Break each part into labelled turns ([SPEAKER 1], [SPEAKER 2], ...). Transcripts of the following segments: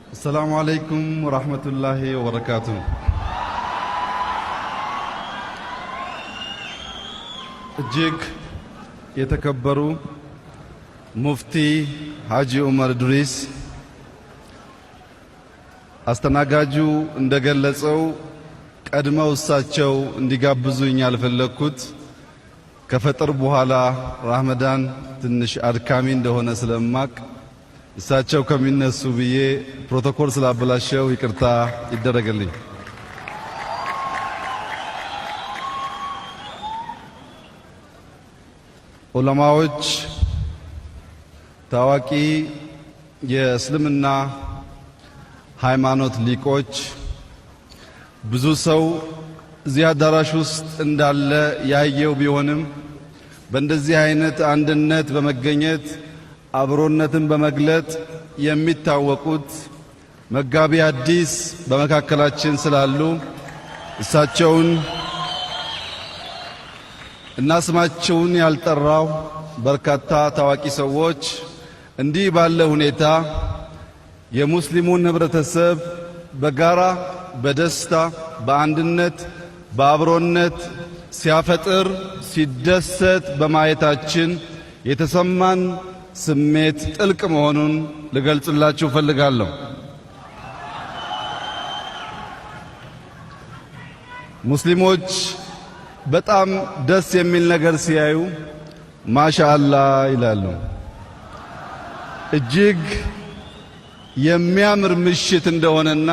[SPEAKER 1] السلام عليكم ورحمة الله وبركاته. እጅግ የተከበሩ ሙፍቲ ሐጂ ዑመር ድሪስ አስተናጋጁ እንደገለጸው ቀድመው እሳቸው እንዲጋብዙኝ ያልፈለኩት ከፈጥር በኋላ ረመዳን ትንሽ አድካሚ እንደሆነ ስለማቅ እሳቸው ከሚነሱ ብዬ ፕሮቶኮል ስላበላሸው ይቅርታ ይደረግልኝ። ዑለማዎች፣ ታዋቂ የእስልምና ሃይማኖት ሊቆች፣ ብዙ ሰው እዚህ አዳራሽ ውስጥ እንዳለ ያየው ቢሆንም በእንደዚህ አይነት አንድነት በመገኘት አብሮነትን በመግለጥ የሚታወቁት መጋቢ አዲስ በመካከላችን ስላሉ እሳቸውን እና ስማቸውን ያልጠራው በርካታ ታዋቂ ሰዎች እንዲህ ባለ ሁኔታ የሙስሊሙን ህብረተሰብ በጋራ በደስታ በአንድነት በአብሮነት ሲያፈጥር ሲደሰት በማየታችን የተሰማን ስሜት ጥልቅ መሆኑን ልገልጽላችሁ ፈልጋለሁ። ሙስሊሞች በጣም ደስ የሚል ነገር ሲያዩ ማሻአላህ ይላሉ። እጅግ የሚያምር ምሽት እንደሆነና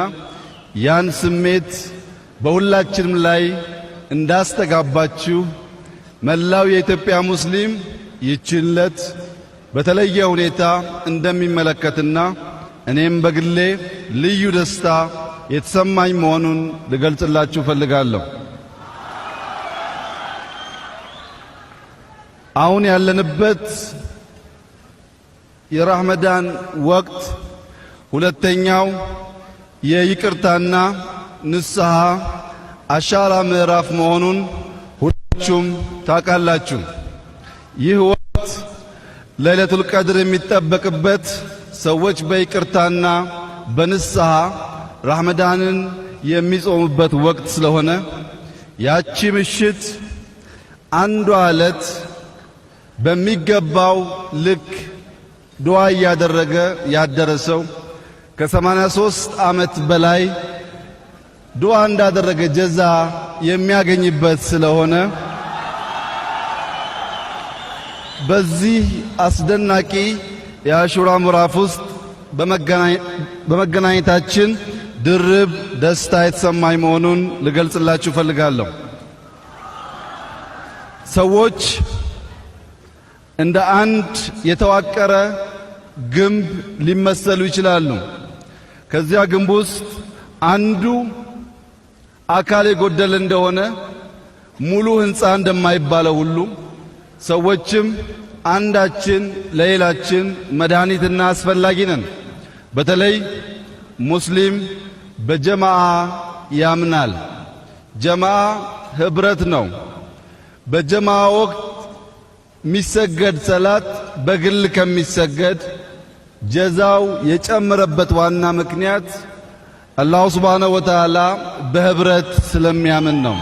[SPEAKER 1] ያን ስሜት በሁላችንም ላይ እንዳስተጋባችሁ መላው የኢትዮጵያ ሙስሊም ይችለት በተለየ ሁኔታ እንደሚመለከትና እኔም በግሌ ልዩ ደስታ የተሰማኝ መሆኑን ልገልጽላችሁ ፈልጋለሁ። አሁን ያለንበት የረመዳን ወቅት ሁለተኛው የይቅርታና ንስሐ አሻራ ምዕራፍ መሆኑን ሁላችሁም ታውቃላችሁ። ይህ ወቅት ለይለቱል ቀድር የሚጠበቅበት ሰዎች በይቅርታና በንስሐ ረመዳንን የሚጾሙበት ወቅት ስለሆነ ያቺ ምሽት አንዷ ዕለት በሚገባው ልክ ዱዓ እያደረገ ያደረሰው ከ83 ዓመት በላይ ዱዓ እንዳደረገ ጀዛ የሚያገኝበት ስለሆነ በዚህ አስደናቂ የአሹራ ምዕራፍ ውስጥ በመገናኘታችን ድርብ ደስታ የተሰማኝ መሆኑን ልገልጽላችሁ ፈልጋለሁ። ሰዎች እንደ አንድ የተዋቀረ ግንብ ሊመሰሉ ይችላሉ። ከዚያ ግንብ ውስጥ አንዱ አካል የጎደለ እንደሆነ ሙሉ ሕንፃ እንደማይባለው ሁሉ ሰዎችም አንዳችን ለሌላችን መድኃኒትና አስፈላጊ ነን። በተለይ ሙስሊም በጀማዓ ያምናል። ጀማዓ ህብረት ነው። በጀማዓ ወቅት ሚሰገድ ሰላት በግል ከሚሰገድ ጀዛው የጨመረበት ዋና ምክንያት አላሁ ሱብሓነሁ ወተዓላ በህብረት ስለሚያምን ነው።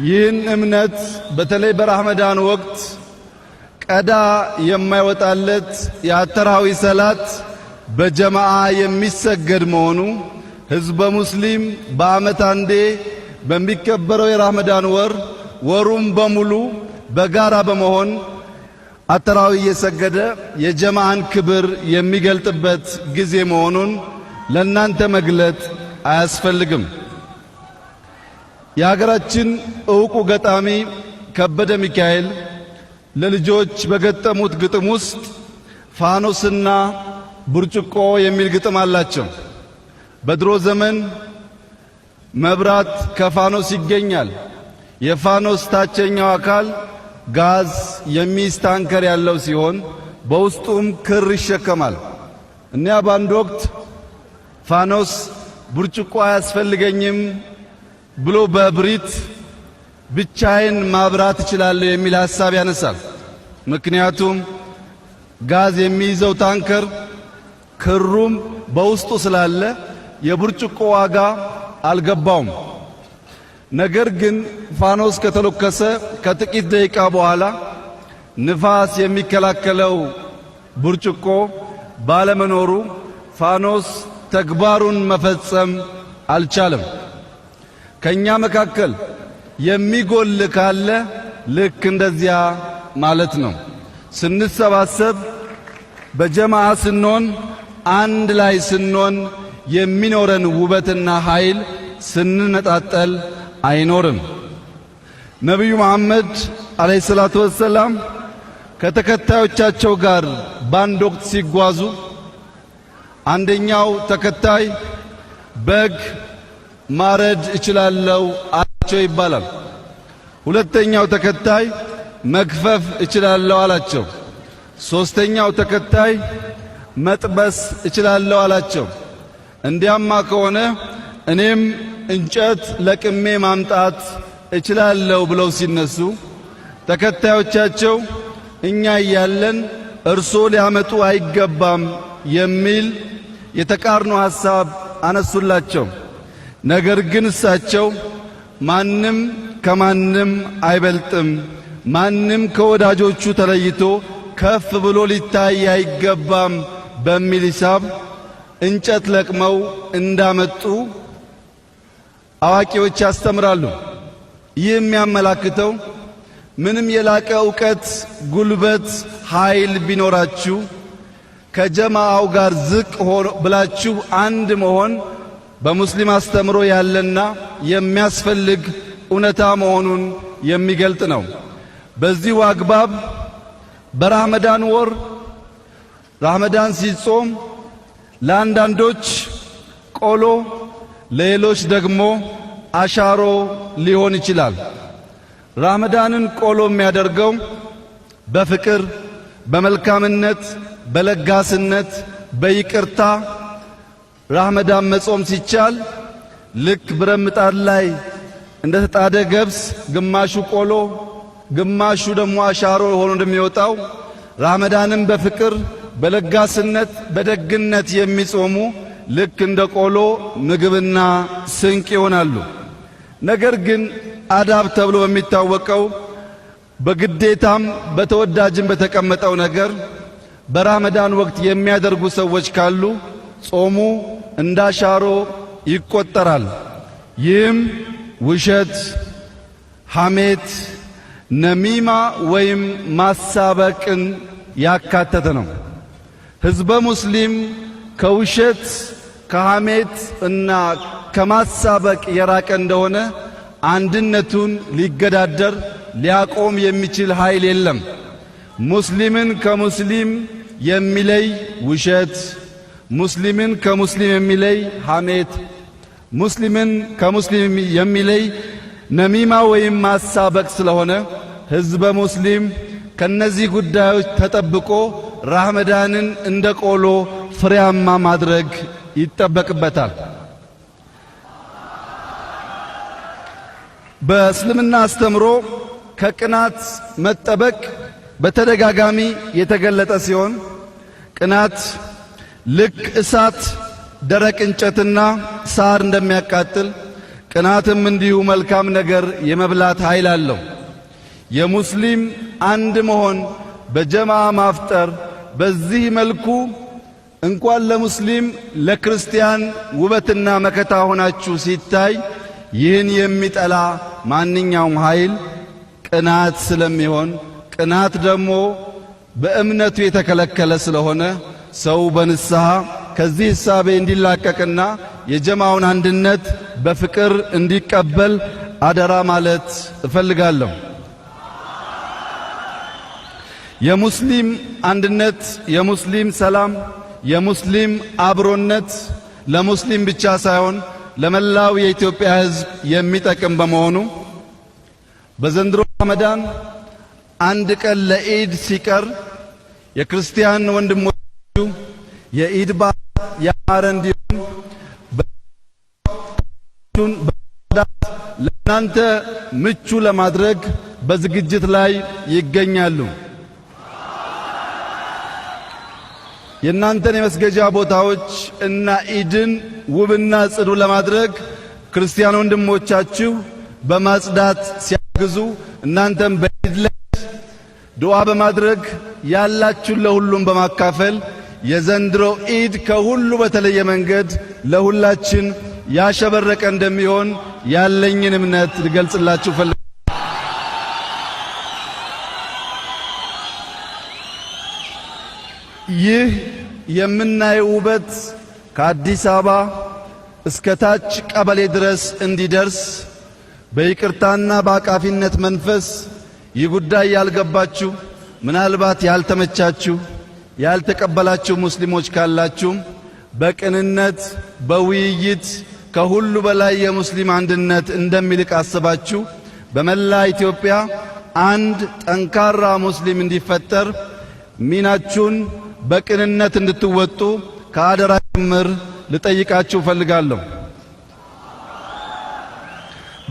[SPEAKER 1] ይህን እምነት በተለይ በረመዳን ወቅት ቀዳ የማይወጣለት የአተራዊ ሰላት በጀማዓ የሚሰገድ መሆኑ ህዝበ ሙስሊም በዓመት አንዴ በሚከበረው የረመዳን ወሩም በሙሉ በጋራ በመሆን አተራዊ እየሰገደ የጀማዓን ክብር የሚገልጥበት ጊዜ መሆኑን ለእናንተ መግለጥ አያስፈልግም። የሀገራችን ዕውቁ ገጣሚ ከበደ ሚካኤል ለልጆች በገጠሙት ግጥም ውስጥ ፋኖስና ብርጭቆ የሚል ግጥም አላቸው። በድሮ ዘመን መብራት ከፋኖስ ይገኛል። የፋኖስ ታችኛው አካል ጋዝ የሚይዝ ታንከር ያለው ሲሆን በውስጡም ክር ይሸከማል። እኒያ በአንድ ወቅት ፋኖስ ብርጭቆ አያስፈልገኝም ብሎ በብሪት ብቻዬን ማብራት እችላለሁ የሚል ሐሳብ ያነሳል። ምክንያቱም ጋዝ የሚይዘው ታንከር ክሩም በውስጡ ስላለ የብርጭቆ ዋጋ አልገባውም። ነገር ግን ፋኖስ ከተለኮሰ ከጥቂት ደቂቃ በኋላ ንፋስ የሚከላከለው ብርጭቆ ባለመኖሩ ፋኖስ ተግባሩን መፈጸም አልቻለም። ከኛ መካከል የሚጎል ካለ ልክ እንደዚያ ማለት ነው። ስንሰባሰብ በጀማዓ ስንሆን አንድ ላይ ስንሆን የሚኖረን ውበትና ኃይል ስንነጣጠል አይኖርም። ነብዩ መሐመድ አለይሂ ሰላቱ ወሰላም ከተከታዮቻቸው ጋር ባንድ ወቅት ሲጓዙ አንደኛው ተከታይ በግ ማረድ እችላለሁ አላቸው ይባላል። ሁለተኛው ተከታይ መግፈፍ እችላለሁ አላቸው። ሶስተኛው ተከታይ መጥበስ እችላለሁ አላቸው። እንዲያማ ከሆነ እኔም እንጨት ለቅሜ ማምጣት እችላለሁ ብለው ሲነሱ ተከታዮቻቸው እኛ እያለን እርሶ ሊያመጡ አይገባም የሚል የተቃርኖ ሐሳብ አነሱላቸው። ነገር ግን እሳቸው ማንም ከማንም አይበልጥም፣ ማንም ከወዳጆቹ ተለይቶ ከፍ ብሎ ሊታይ አይገባም በሚል ሂሳብ እንጨት ለቅመው እንዳመጡ አዋቂዎች ያስተምራሉ። ይህ የሚያመላክተው ምንም የላቀ ዕውቀት፣ ጉልበት፣ ኃይል ቢኖራችሁ ከጀማዓው ጋር ዝቅ ብላችሁ አንድ መሆን በሙስሊም አስተምሮ ያለና የሚያስፈልግ እውነታ መሆኑን የሚገልጥ ነው። በዚሁ አግባብ በረመዳን ወር ረመዳን ሲጾም ለአንዳንዶች ቆሎ ለሌሎች ደግሞ አሻሮ ሊሆን ይችላል። ረመዳንን ቆሎ የሚያደርገው በፍቅር፣ በመልካምነት፣ በለጋስነት፣ በይቅርታ ረመዳን መጾም ሲቻል ልክ ብረት ምጣድ ላይ እንደ ተጣደ ገብስ ግማሹ ቆሎ ግማሹ ደግሞ አሻሮ ሆኖ እንደሚወጣው ረመዳንን በፍቅር፣ በለጋስነት፣ በደግነት የሚጾሙ ልክ እንደ ቆሎ ምግብና ስንቅ ይሆናሉ። ነገር ግን አዳብ ተብሎ በሚታወቀው በግዴታም በተወዳጅም በተቀመጠው ነገር በረመዳን ወቅት የሚያደርጉ ሰዎች ካሉ ጾሙ እንዳሻሮ ይቆጠራል። ይህም ውሸት፣ ሐሜት፣ ነሚማ ወይም ማሳበቅን ያካተተ ነው። ሕዝበ ሙስሊም ከውሸት ከሐሜት እና ከማሳበቅ የራቀ እንደሆነ አንድነቱን ሊገዳደር ሊያቆም የሚችል ኃይል የለም። ሙስሊምን ከሙስሊም የሚለይ ውሸት፣ ሙስሊምን ከሙስሊም የሚለይ ሐሜት፣ ሙስሊምን ከሙስሊም የሚለይ ነሚማ ወይም ማሳበቅ ስለሆነ ሕዝበ ሙስሊም ከነዚህ ጉዳዮች ተጠብቆ ረመዳንን እንደ ቆሎ ፍሬያማ ማድረግ ይጠበቅበታል። በእስልምና አስተምሮ ከቅናት መጠበቅ በተደጋጋሚ የተገለጠ ሲሆን ቅናት ልክ እሳት ደረቅ እንጨትና ሳር እንደሚያቃጥል ቅናትም እንዲሁ መልካም ነገር የመብላት ኃይል አለው። የሙስሊም አንድ መሆን በጀማዓ ማፍጠር በዚህ መልኩ እንኳን ለሙስሊም ለክርስቲያን ውበትና መከታ ሆናችሁ ሲታይ ይህን የሚጠላ ማንኛውም ኃይል ቅናት ስለሚሆን ቅናት ደግሞ በእምነቱ የተከለከለ ስለሆነ ሰው በንስሐ ከዚህ ሕሳቤ እንዲላቀቅና የጀማዓውን አንድነት በፍቅር እንዲቀበል አደራ ማለት እፈልጋለሁ። የሙስሊም አንድነት፣ የሙስሊም ሰላም፣ የሙስሊም አብሮነት ለሙስሊም ብቻ ሳይሆን ለመላው የኢትዮጵያ ሕዝብ የሚጠቅም በመሆኑ በዘንድሮ ረመዳን አንድ ቀን ለኢድ ሲቀር የክርስቲያን ወንድሞቹ የኢድ በዓል ያማረ እንዲሆን ለእናንተ ምቹ ለማድረግ በዝግጅት ላይ ይገኛሉ። የእናንተን የመስገጃ ቦታዎች እና ኢድን ውብና ጽዱ ለማድረግ ክርስቲያን ወንድሞቻችሁ በማጽዳት ሲያግዙ እናንተም በኢድ ላይ ዱዓ በማድረግ ያላችሁን ለሁሉም በማካፈል የዘንድሮ ኢድ ከሁሉ በተለየ መንገድ ለሁላችን ያሸበረቀ እንደሚሆን ያለኝን እምነት ልገልጽላችሁ ፈልጋለሁ። ይህ የምናየው ውበት ከአዲስ አበባ እስከ ታች ቀበሌ ድረስ እንዲደርስ በይቅርታና በአቃፊነት መንፈስ ይህ ጉዳይ ያልገባችሁ ምናልባት ያልተመቻችሁ ያልተቀበላችሁ ሙስሊሞች ካላችሁ በቅንነት በውይይት ከሁሉ በላይ የሙስሊም አንድነት እንደሚልቅ አስባችሁ በመላ ኢትዮጵያ አንድ ጠንካራ ሙስሊም እንዲፈጠር ሚናችሁን በቅንነት እንድትወጡ ከአደራ ጭምር ልጠይቃችሁ ፈልጋለሁ።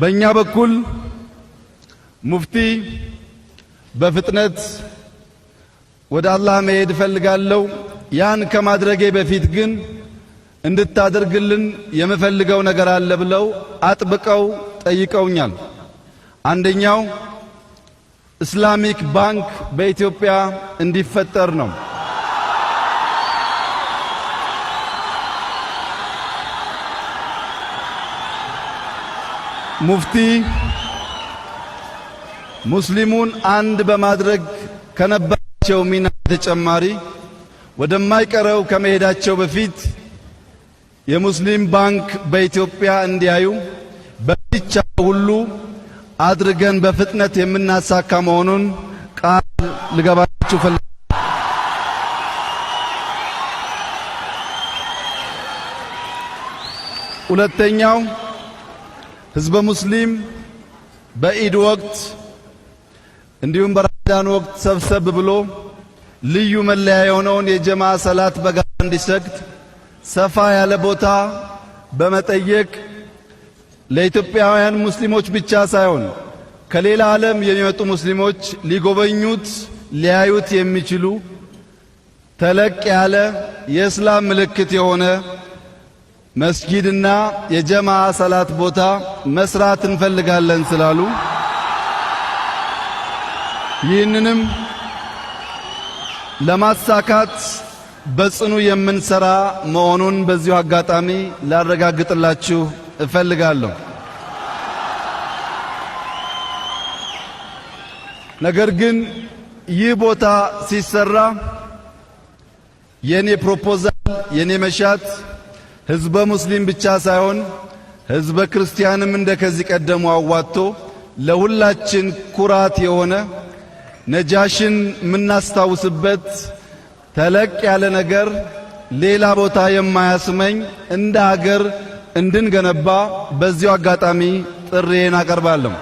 [SPEAKER 1] በእኛ በኩል ሙፍቲ በፍጥነት ወደ አላህ መሄድ እፈልጋለሁ። ያን ከማድረጌ በፊት ግን እንድታደርግልን የምፈልገው ነገር አለ ብለው አጥብቀው ጠይቀውኛል። አንደኛው ኢስላሚክ ባንክ በኢትዮጵያ እንዲፈጠር ነው። ሙፍቲ ሙስሊሙን አንድ በማድረግ ከነበራቸው ሚና ተጨማሪ ወደማይቀረው ከመሄዳቸው በፊት የሙስሊም ባንክ በኢትዮጵያ እንዲያዩ በሚቻለው ሁሉ አድርገን በፍጥነት የምናሳካ መሆኑን ቃል ልገባችሁ ፈልጋለሁ። ሁለተኛው ህዝበ ሙስሊም በኢድ ወቅት እንዲሁም በረመዳን ወቅት ሰብሰብ ብሎ ልዩ መለያ የሆነውን የጀማ ሰላት በጋራ እንዲሰግድ ሰፋ ያለ ቦታ በመጠየቅ ለኢትዮጵያውያን ሙስሊሞች ብቻ ሳይሆን ከሌላ ዓለም የሚመጡ ሙስሊሞች ሊጎበኙት ሊያዩት የሚችሉ ተለቅ ያለ የእስላም ምልክት የሆነ መስጊድና የጀማ ሰላት ቦታ መስራት እንፈልጋለን ስላሉ ይህንንም ለማሳካት በጽኑ የምንሰራ መሆኑን በዚሁ አጋጣሚ ላረጋግጥላችሁ እፈልጋለሁ። ነገር ግን ይህ ቦታ ሲሰራ የኔ ፕሮፖዛል የኔ መሻት ህዝበ ሙስሊም ብቻ ሳይሆን ህዝበ ክርስቲያንም እንደከዚህ ቀደሙ አዋጥቶ ለሁላችን ኩራት የሆነ ነጃሽን የምናስታውስበት ተለቅ ያለ ነገር ሌላ ቦታ የማያስመኝ እንደ ሀገር እንድንገነባ በዚሁ አጋጣሚ ጥሪዬን አቀርባለሁ።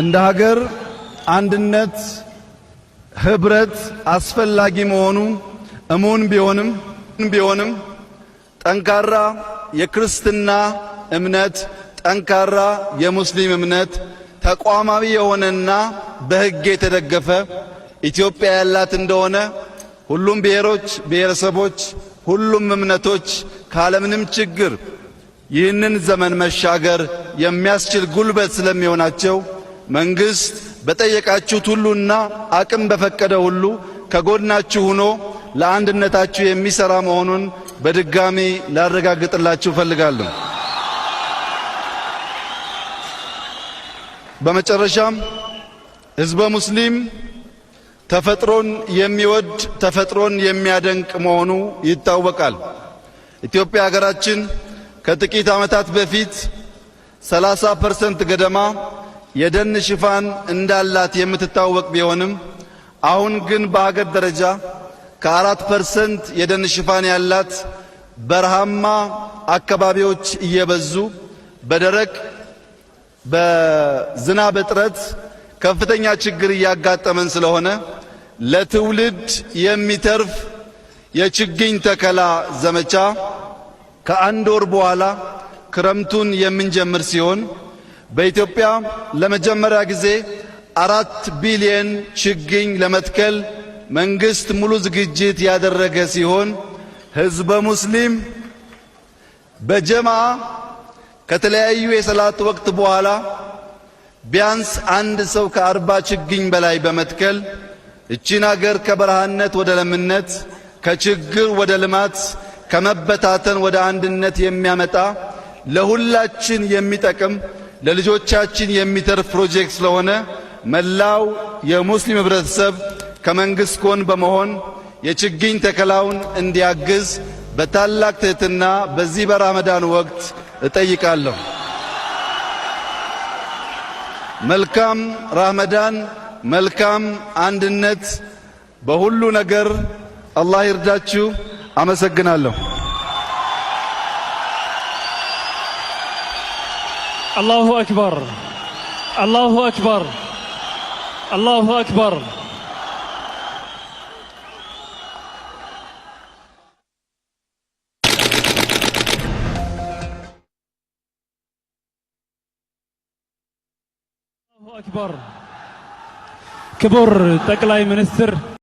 [SPEAKER 1] እንደ ሀገር አንድነት ህብረት አስፈላጊ መሆኑ እሙን ቢሆንም ጠንካራ የክርስትና እምነት ጠንካራ የሙስሊም እምነት ተቋማዊ የሆነና በህግ የተደገፈ ኢትዮጵያ ያላት እንደሆነ ሁሉም ብሔሮች ብሔረሰቦች ሁሉም እምነቶች ካለምንም ችግር ይህንን ዘመን መሻገር የሚያስችል ጉልበት ስለሚሆናቸው መንግስት በጠየቃችሁት ሁሉና አቅም በፈቀደ ሁሉ ከጎናችሁ ሆኖ ለአንድነታችሁ የሚሰራ መሆኑን በድጋሚ ላረጋግጥላችሁ ፈልጋለሁ። በመጨረሻም ህዝበ ሙስሊም ተፈጥሮን የሚወድ ተፈጥሮን የሚያደንቅ መሆኑ ይታወቃል። ኢትዮጵያ ሀገራችን ከጥቂት ዓመታት በፊት 30% ገደማ የደን ሽፋን እንዳላት የምትታወቅ ቢሆንም አሁን ግን በአገር ደረጃ ከ4% የደን ሽፋን ያላት በረሃማ አካባቢዎች እየበዙ በደረቅ በዝናብ እጥረት ከፍተኛ ችግር እያጋጠመን ስለሆነ ለትውልድ የሚተርፍ የችግኝ ተከላ ዘመቻ ከአንድ ወር በኋላ ክረምቱን የምንጀምር ሲሆን በኢትዮጵያ ለመጀመሪያ ጊዜ 4 ቢሊዮን ችግኝ ለመትከል መንግስት ሙሉ ዝግጅት ያደረገ ሲሆን ህዝበ ሙስሊም በጀማዓ ከተለያዩ የሰላት ወቅት በኋላ ቢያንስ አንድ ሰው ከ40 ችግኝ በላይ በመትከል እቺን አገር ከበረሃነት ወደ ለምነት ከችግር ወደ ልማት ከመበታተን ወደ አንድነት የሚያመጣ ለሁላችን የሚጠቅም ለልጆቻችን የሚተርፍ ፕሮጀክት ስለሆነ መላው የሙስሊም ህብረተሰብ ከመንግስት ጎን በመሆን የችግኝ ተከላውን እንዲያግዝ በታላቅ ትህትና በዚህ በረመዳን ወቅት እጠይቃለሁ። መልካም ረመዳን፣ መልካም አንድነት፣ በሁሉ ነገር አላህ ይርዳችሁ። አመሰግናለሁ።
[SPEAKER 2] አላሁ አክበር፣ አላሁ አክበር፣ አላሁ አክበር። አላሁ አክበር። ክቡር ጠቅላይ ሚኒስትር